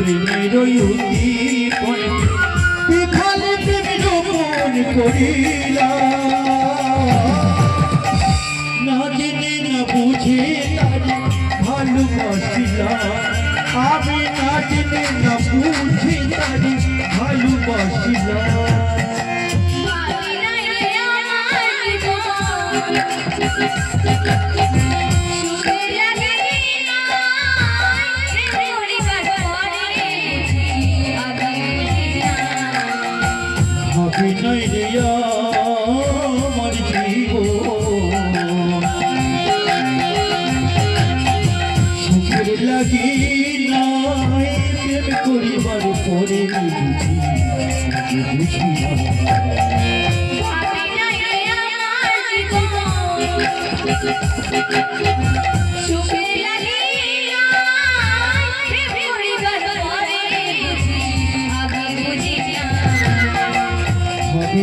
প্রেমের উদ্দীপন বিফল প্রেম রোপণ করিলাম না জেনে না বুঝে তারি ভালোবাসিলাম আমি না জেনে না বুঝে তারি ভালোবাসিলাম নাই রে আমার জীবন সুখের লাগি নাই প্রেম করিবার পরে বুঝি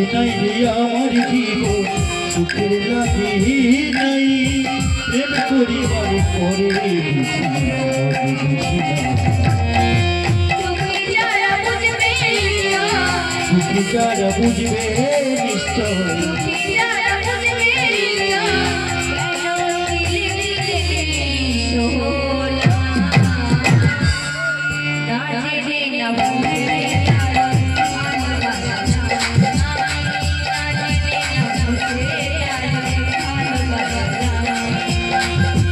নাই রে আমার জীবন সুখের লাগে নাই প্রেম করিবার পরে সুখী যারা বুঝবে নিশ্চয়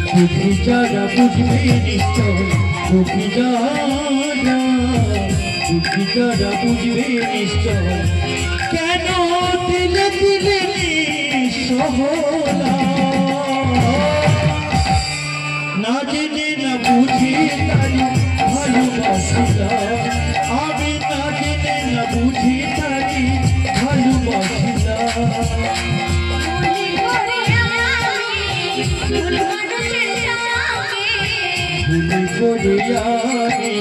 সুখী যারা বুঝবে নিশ্চয় সুখী যারা বুঝবে নিশ্চয় কেন দিলে দিলে সহলা না জেনে না বুঝি তারি ভালোবাসিলাম আমি না জেনে না বুঝি তারি ভালোবাসিলাম ভুল করে আমি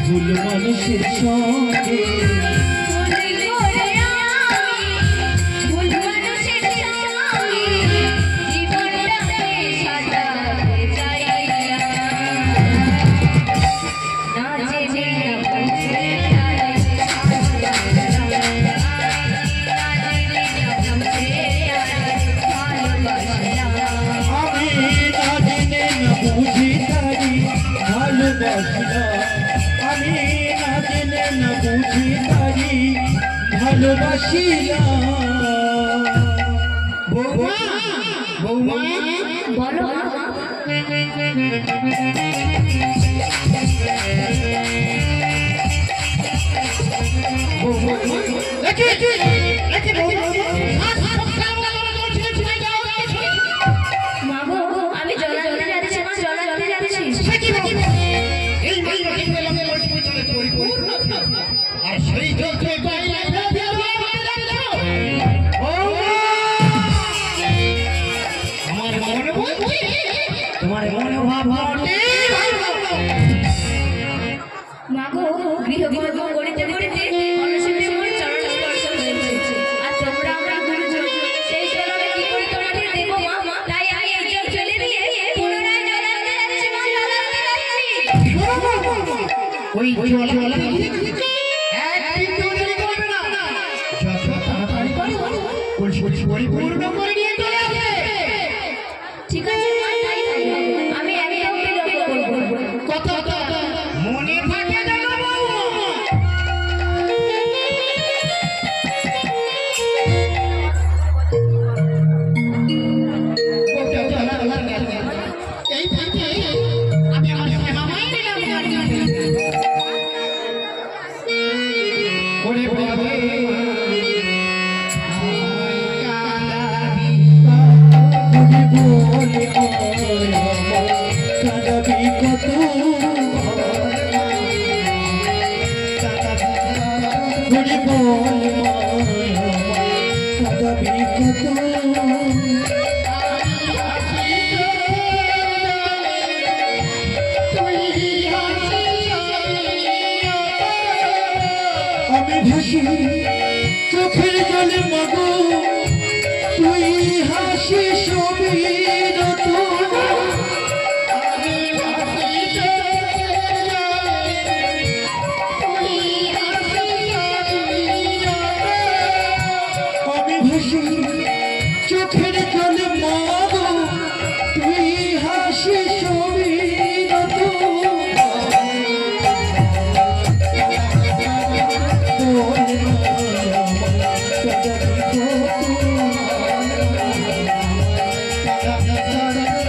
ভুল মানুষের সঙ্গে আমি না জেনে না বুঝি তারি ভালোবাসিলাম বৌমা বৌমা বলো তোমার মনোভাব মাগো গৃহকর্ম করিতে করিতে অলসেতে মোর চরণ স্পর্শ হয়েছে আর তোমরা আমরা গুরুজন সেই জলকে কি করে তোমাদের দেব মা তাই আমি এই জল ফেলে দিয়ে পুনরায় জল আনতে যাচ্ছি মা জল আনতে যাচ্ছি ওই জল একদিন দেরি করবে না যত তাড়াতাড়ি পারো পরিপূর্ণ করে নিয়ে চলে আসবে ঠিক আছে মা তাই আমি একদম লক্ষ্য করব কত মনে থাকে জানো বাবু এই থাকে আমি আমার মামাই দিলাম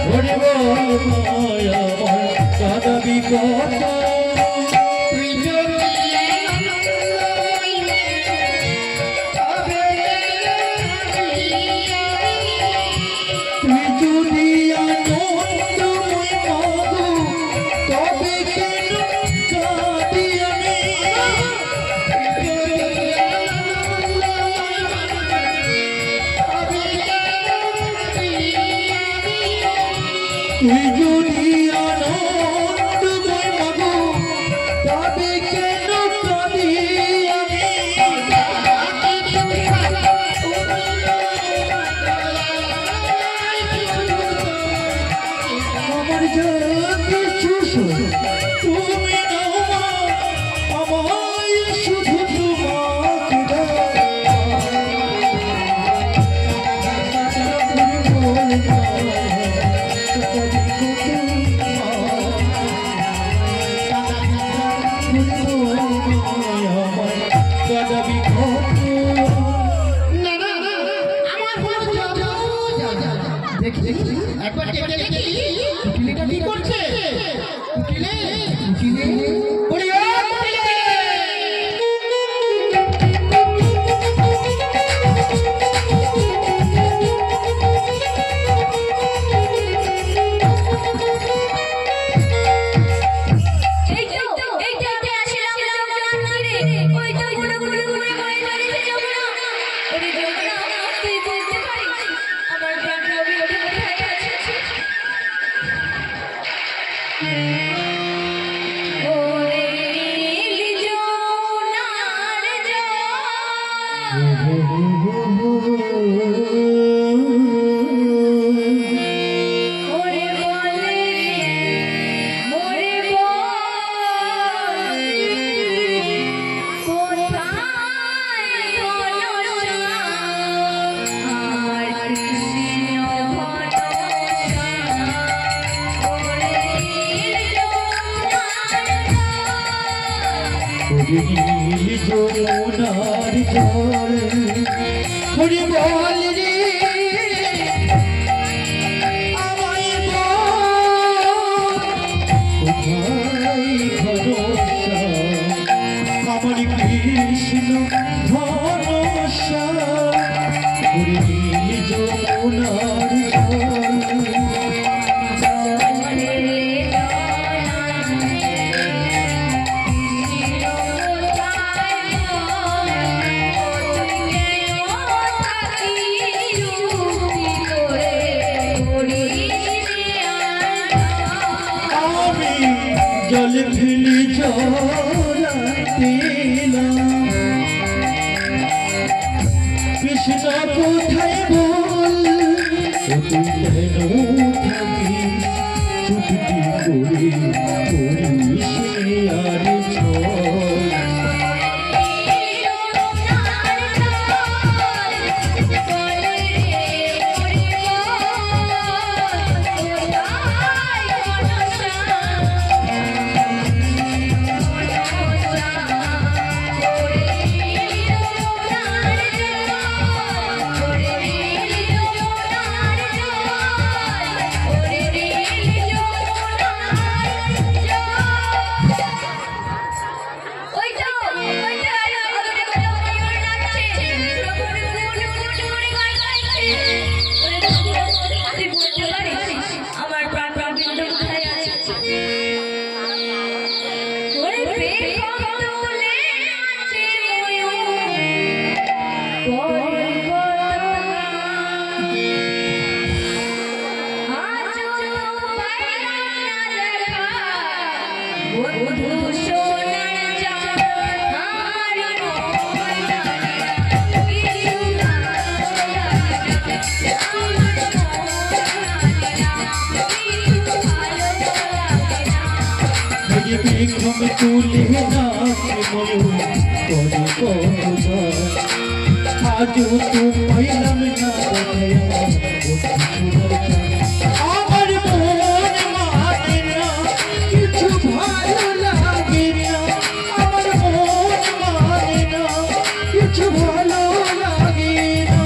ওরে বল মায়া আমার কাঁদাবি কত তুই যদি আনন্দময় মাগো তবে কেন কাঁদি আমি তুই যদি আনন্দময় মাগো তবে কেন কাঁদি আমি আমার যা কিছু তুমি নাও মা আমায় শুধু তোমাকে দেখি দেখি একবার দেখি দেখি কিলিটা কি করছে কিলে কিলে ওরে ও কিলে যমুনার জল হরি বল রে আমায় কোথায় ভরসা আমার কৃষ্ণ ভরসা হরি যমুনার জল জল ফেলি জড়াতে কৃষ্ণ কোথায় বল তুই কেন থাকি চুপটি করে করিস আর বিক্রম তুলে নাচে ময়ূর করে কতবার আজও তো পাইলাম না আমার মন মানে না কিছু ভালো লাগে না আমার মন মানে না কিছু ভালো লাগে না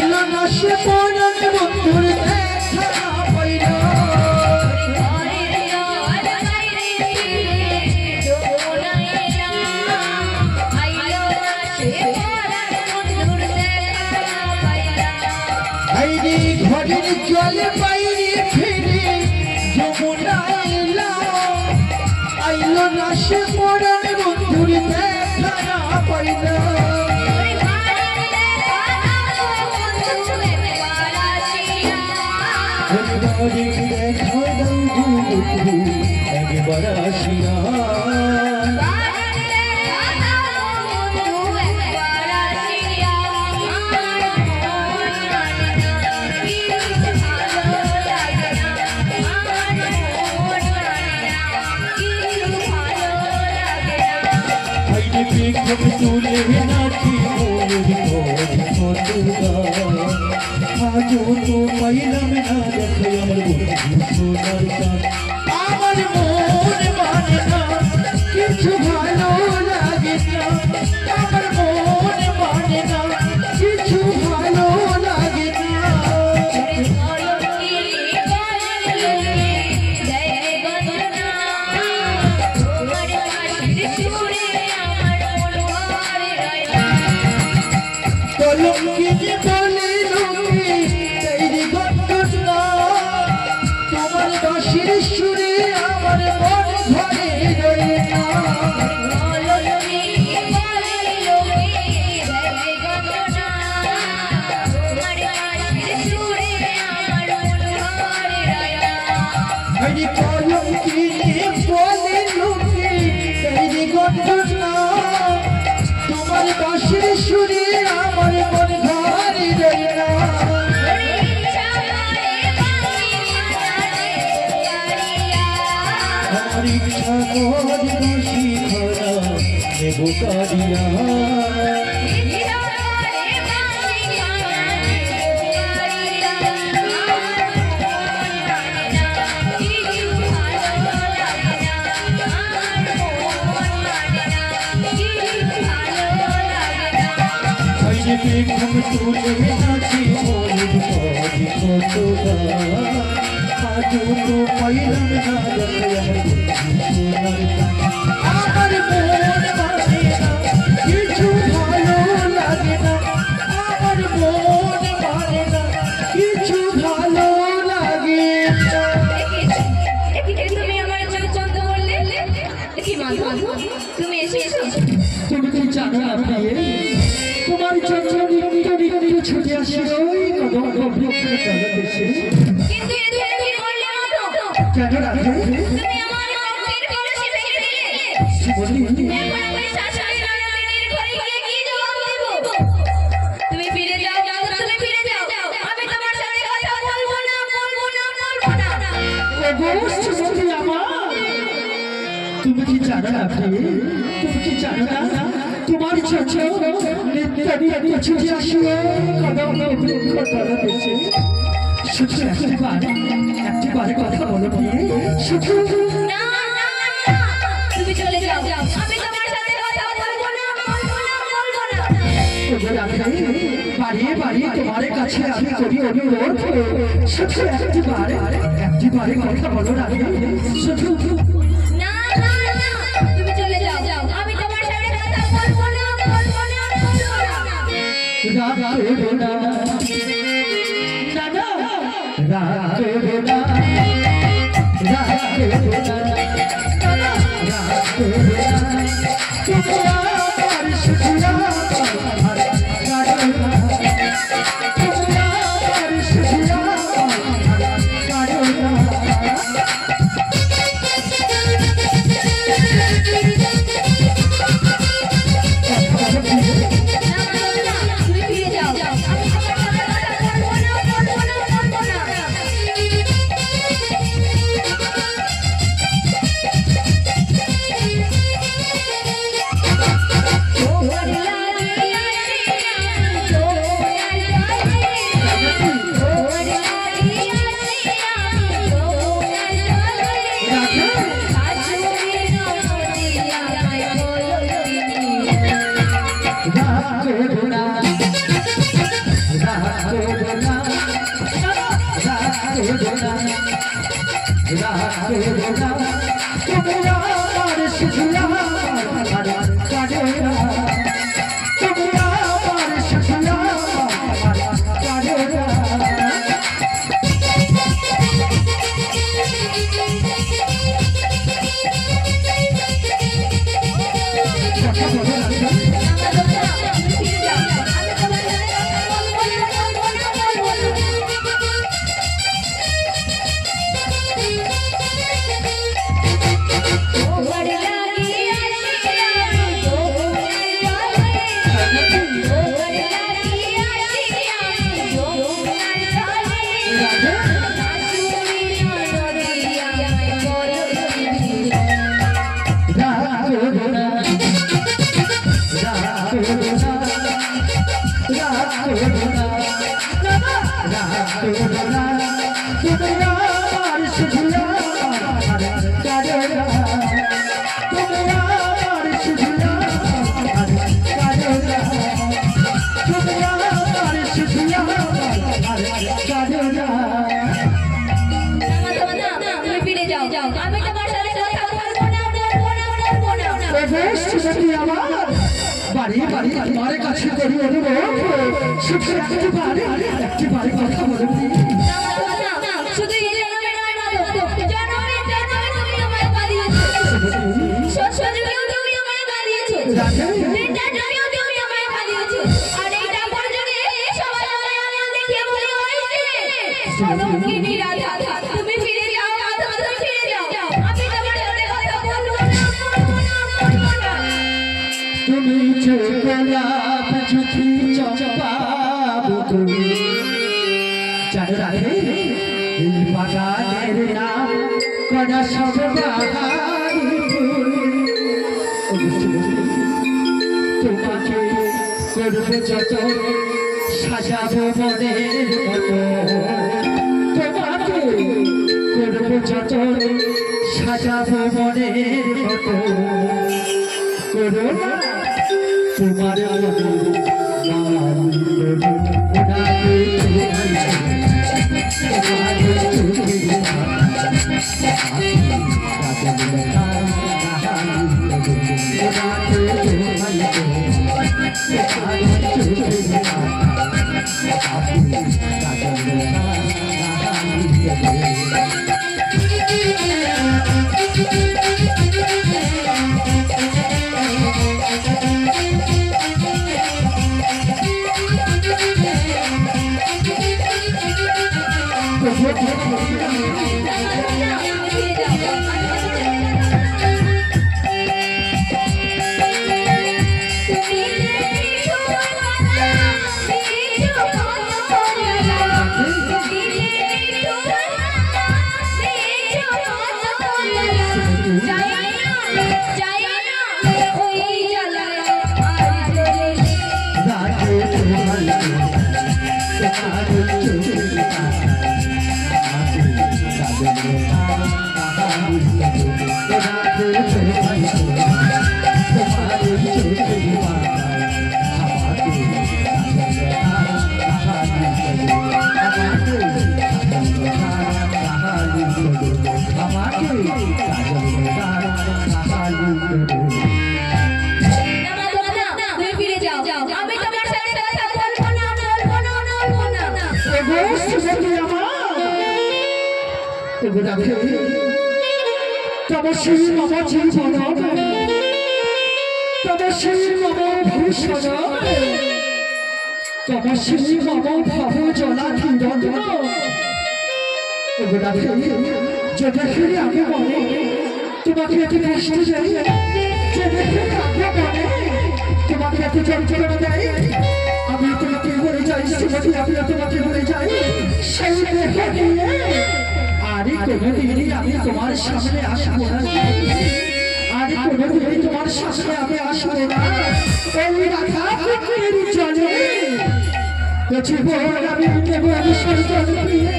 আইলো না সে পরাণ বন্ধুর দেখা পাইল আইনি ঘরের জলে বাইরে ফিরে যমুনা আইলা আইলো না সে পরাণ বন্ধুর দেখা পাইল একবার আসিয়া তুলে নাচি আজও তো পাইলাম না দেখো আমার বন্ধু সোনার চাঁদ আমার মন মানে না কিছু ভালো লাগে না আমার মন মানে না কিছু ভালো লাগে না কলঙ্কিনী বলে লোকে তৈরি গন্ধ না তোমার বাঁশির সুরে আমার মন ঘরে রয়ে না কলঙ্কিনী বলে লোকে তৈরি গন্ধ না তোমার বাঁশির সুরে আমার মন ঘরে রয়ে না আমার ইচ্ছা কর বাঁশি ধরা নেব কারিয়া ঘুম তুলে নাচি মনের পরি কতটা আজও তো পাইলাম না দেখো আমার মন মানে না কিছু ভালো লাগে না আমার মন মানে না কিছু ভালো লাগে না তুমি এসে তুমি কি জানো না প্রিয়ে তোমার জন্য নিত্য নিত্য ছুটে আসি ওই কদম গভীর জগদেশে কিন্তু এ তুমি করলে না তো কেন রাখে তুমি আমার মনের কলসি ভেঙে দিলে এখন আমি শাশুড়ি ননদিনীর ঘরে গিয়ে কি জবাব দেব তুমি ফিরে যাও তুমি ফিরে যাও আমি তোমার সাথে কথা বলবো না অবশ্য সত্যি আমার তুমি কি জানো না প্রিয়ে তুমি কি জানো না তোমার ছোট নিত্য নিত্য ছুটে আসি কদম গভীর জগদেশে শুধু একটিবার কথা বলো প্রিয়ে শুধু না তুমি চলে যাও আমি তোমার সাথে কথা বলবো না বাড়িয়ে বাড়িয়ে তোমার কাছে আমি করি অনুরোধ শুধু একটিবার কথা বলো না শুধু না তুমি চলে যাও আমি তোমার সাথে কথা বলবো না রাধা রোনা দাদা রাধা রোনা রাধা রোনা রাধা রোনা তোমার সুখরা রাধা রোনা তোমার সুখরা রাধা রোনা তুমি ফিরে যাও আমি তোমার সাথে কথা বলবো না বাড়ি বাড়ি তোমার কাছে করি অনুরোধ শুধু একটি কথা বলে শুধু এই জন্মে নয় না জন্মে তুমি আমায় কাঁদিয়েছো শ্বশুরেও তুমি আমায় কাঁদিয়েছো তিনটা জমিও তুমি আমায় কাঁদিয়েছো আর এইটা পর্যন্ত সবাই আমায় আনন্দ দেখে বলে হয়েছে সদকিনী রাধা তুমি ফিরে যাও রাধা তুমি ফিরে যাও আমি তোমার সাথে কথা বলবো না তুমি যে গোলাপ ঝুঁকি চম্পা তুমি জানো রাধে এই বাগানের নাম করা সব বাহারি তোমাকে করবো যত সাজাবো মনের মতো তোমাকে করবো যত সাজাবো মনের মতো করো না তোমার তপস্বী মম জীবন তপস্বী মম ভূষণ তপস্বী মম ভব জলাধিরণ যে দেখে আমি মনে তোমাকে এত কষ্ট দেয় যে দেখে আমি মনে তোমাকে এত যন্ত্রণা দেয় আমি তোমাকে বলে যাই আমি তোমাকে বলে যাই সেই দেখে নিয়ে আরে কোনোদিনই আমি তোমার সামনে আসবো না আরে কোনোদিনই তোমার সামনে আমি আসবো না এই রাধা পুকুরের জলে জীবন আমি দেব বিসর্জন দিয়ে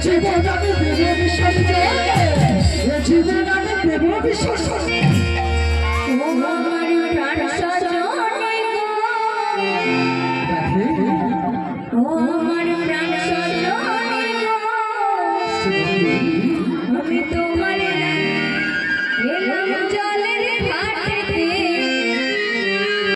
জীবন আমি দেব বিসর্জন জীবন আমি দেব বিসর্জন